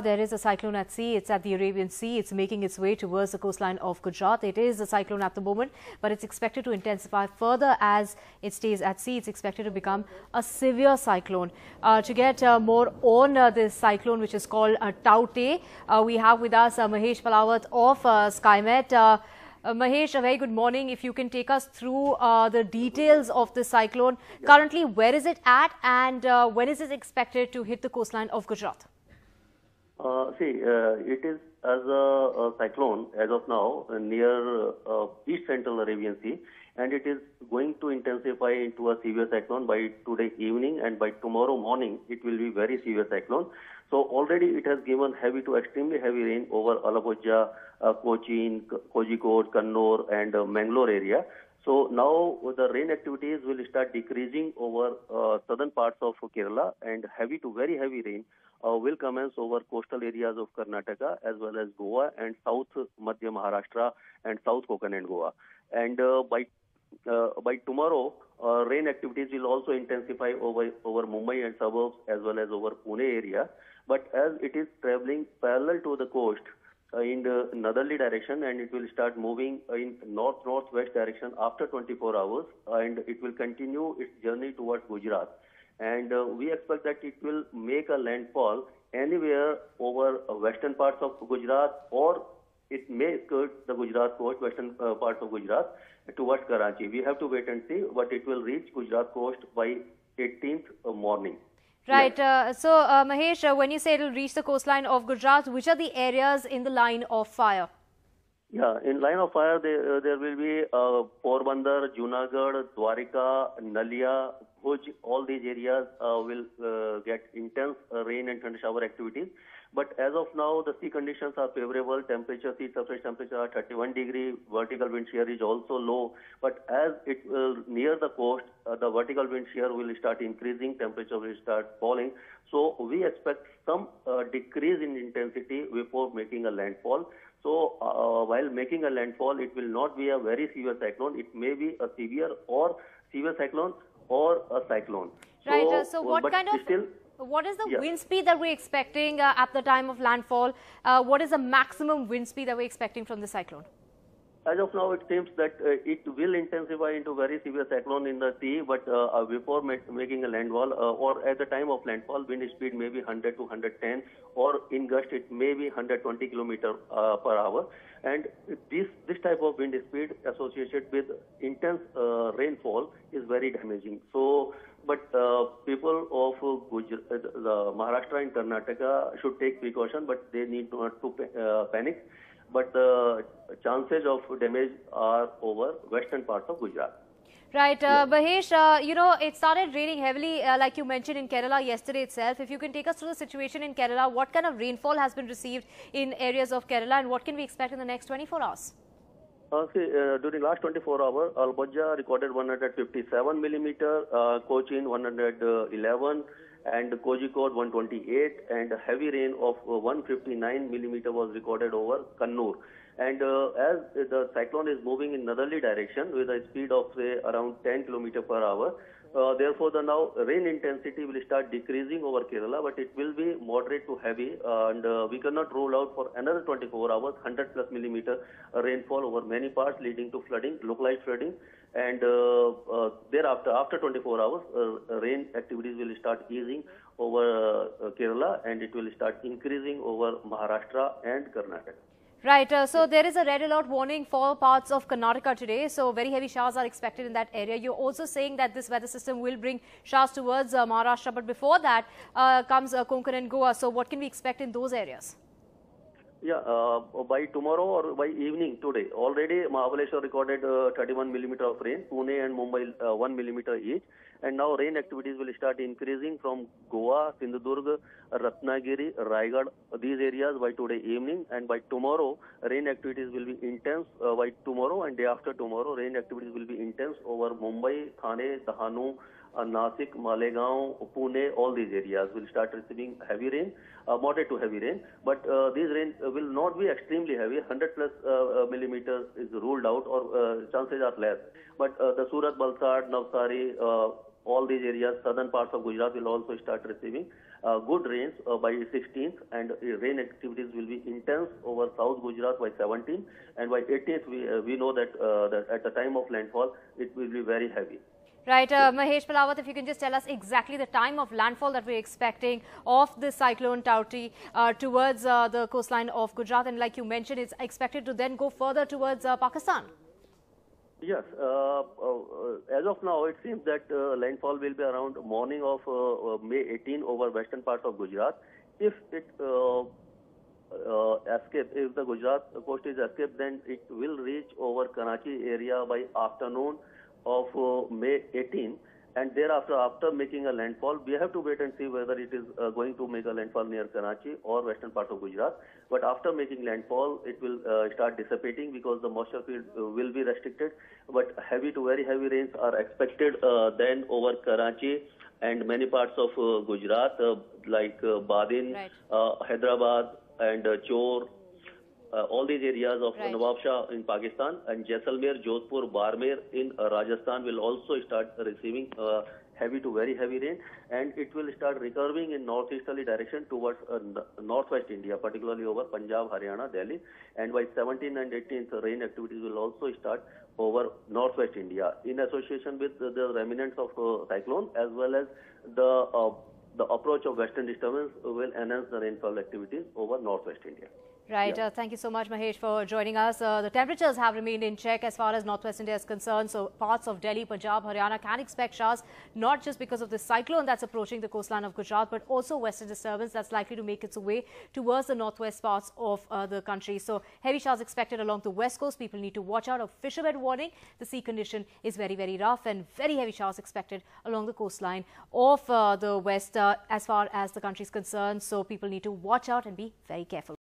There is a cyclone at sea. It's at the Arabian Sea. It's making its way towards the coastline of Gujarat. It is a cyclone at the moment, but it's expected to intensify further as it stays at sea. It's expected to become a severe cyclone. To get more on this cyclone, which is called Tauktae, we have with us Mahesh Palawat of SkyMet. Mahesh, a very good morning. If you can take us through the details of the cyclone. Currently, where is it at and when is it expected to hit the coastline of Gujarat? It is as a cyclone as of now near East Central Arabian Sea, and it is going to intensify into a severe cyclone by today evening, and by tomorrow morning it will be very severe cyclone. So already it has given heavy to extremely heavy rain over Alabujja, Cochin, Kozhikode, Kannur and Mangalore area. So now the rain activities will start decreasing over southern parts of Kerala, and heavy to very heavy rain will commence over coastal areas of Karnataka as well as Goa and South Madhya Maharashtra and South Konkan and Goa. And by tomorrow, rain activities will also intensify over Mumbai and suburbs as well as over Pune area. But as it is traveling parallel to the coast in the northerly direction, and it will start moving in north-northwest direction after 24 hours, and it will continue its journey towards Gujarat. And we expect that it will make a landfall anywhere over western parts of Gujarat, or it may skirt the Gujarat coast, western parts of Gujarat towards Karachi. We have to wait and see, but it will reach Gujarat coast by 18th morning. Right. So, Mahesh, when you say it will reach the coastline of Gujarat, which are the areas in the line of fire? Yeah, in line of fire, there will be Porbandar, Junagadh, Dwarika, Nalia, Bhuj. All these areas will get intense rain and thunder shower activities. But as of now, the sea conditions are favorable. Sea surface temperature are 31 degree. Vertical wind shear is also low. But as it will near the coast, the vertical wind shear will start increasing. Temperature will start falling. So we expect some decrease in intensity before making a landfall. So while making a landfall, it will not be a very severe cyclone. It may be a severe cyclone or a cyclone. Right. So what is the wind speed that we're expecting at the time of landfall? What is the maximum wind speed that we're expecting from the cyclone? As of now, it seems that it will intensify into very severe cyclone in the sea, but before making a landfall or at the time of landfall, wind speed may be 100 to 110, or in gust it may be 120 kilometers per hour. And this type of wind speed associated with intense rainfall is very damaging. So, but people of Maharashtra and Karnataka should take precaution, but they need not to panic. But the chances of damage are over western parts of Gujarat. Right. Mahesh, it started raining heavily, like you mentioned, in Kerala yesterday itself. If you can take us through the situation in Kerala, what kind of rainfall has been received in areas of Kerala, and what can we expect in the next 24 hours? During last 24 hours, Alabujja recorded 157 millimeter, Cochin 111, and Kozhikode 128, and a heavy rain of 159 millimeter was recorded over Kannur. And as the cyclone is moving in northerly direction with a speed of say around 10 km per hour, therefore the now rain intensity will start decreasing over Kerala, but it will be moderate to heavy, and we cannot rule out for another 24 hours 100 plus millimeter rainfall over many parts, leading to flooding, localized flooding. And thereafter, after 24 hours, rain activities will start easing over Kerala, and it will start increasing over Maharashtra and Karnataka. Right. So there is a red alert warning for parts of Karnataka today. So very heavy showers are expected in that area. You're also saying that this weather system will bring showers towards Maharashtra, but before that comes Konkan and Goa. So what can we expect in those areas? Yeah, by tomorrow or by evening today, already Mahabaleshwar recorded 31 millimeter of rain, Pune and Mumbai 1 millimeter each. And now rain activities will start increasing from Goa, Sindhudurg, Ratnagiri, Raigad, these areas by today evening. And by tomorrow, rain activities will be intense. By tomorrow and day after tomorrow, rain activities will be intense over Mumbai, Thane, Dahanu, Nasik, Malegaon, Pune. All these areas will start receiving heavy rain, moderate to heavy rain. But these rain will not be extremely heavy. 100 plus millimeters is ruled out, or chances are less. But the Surat, Valsad, Navsari, all these areas, southern parts of Gujarat will also start receiving good rains by 16th, and rain activities will be intense over South Gujarat by 17th, and by 18th we know that, that at the time of landfall it will be very heavy. Right, Mahesh Palawat, if you can just tell us exactly the time of landfall that we're expecting of this cyclone Tauktae towards the coastline of Gujarat, and like you mentioned, it's expected to then go further towards Pakistan. Yes, as of now, it seems that landfall will be around morning of May 18 over western parts of Gujarat. If it if the Gujarat coast is escaped, then it will reach over Karachi area by afternoon of May 18, and thereafter, after making a landfall, we have to wait and see whether it is going to make a landfall near Karachi or western part of Gujarat. But after making landfall, it will start dissipating because the moisture field will be restricted. But heavy to very heavy rains are expected then over Karachi and many parts of Gujarat, like Badin, Right. Hyderabad, and Chor. All these areas of Right. Nawab Shah in Pakistan and Jaisalmer, Jodhpur, Barmer in Rajasthan will also start receiving heavy to very heavy rain, and it will start recurving in northeasterly direction towards northwest India, particularly over Punjab, Haryana, Delhi, and by 17th and 18th rain activities will also start over northwest India in association with the remnants of cyclone, as well as the approach of western disturbance will enhance the rainfall activities over northwest India. Right. Yeah. Thank you so much, Mahesh, for joining us. The temperatures have remained in check as far as northwest India is concerned. So parts of Delhi, Punjab, Haryana can expect showers, not just because of the cyclone that's approaching the coastline of Gujarat, but also western disturbance that's likely to make its way towards the northwest parts of the country. So heavy showers expected along the west coast. People need to watch out. A fishermen warning. The sea condition is very, very rough, and very heavy showers expected along the coastline of the west as far as the country is concerned. So people need to watch out and be very careful.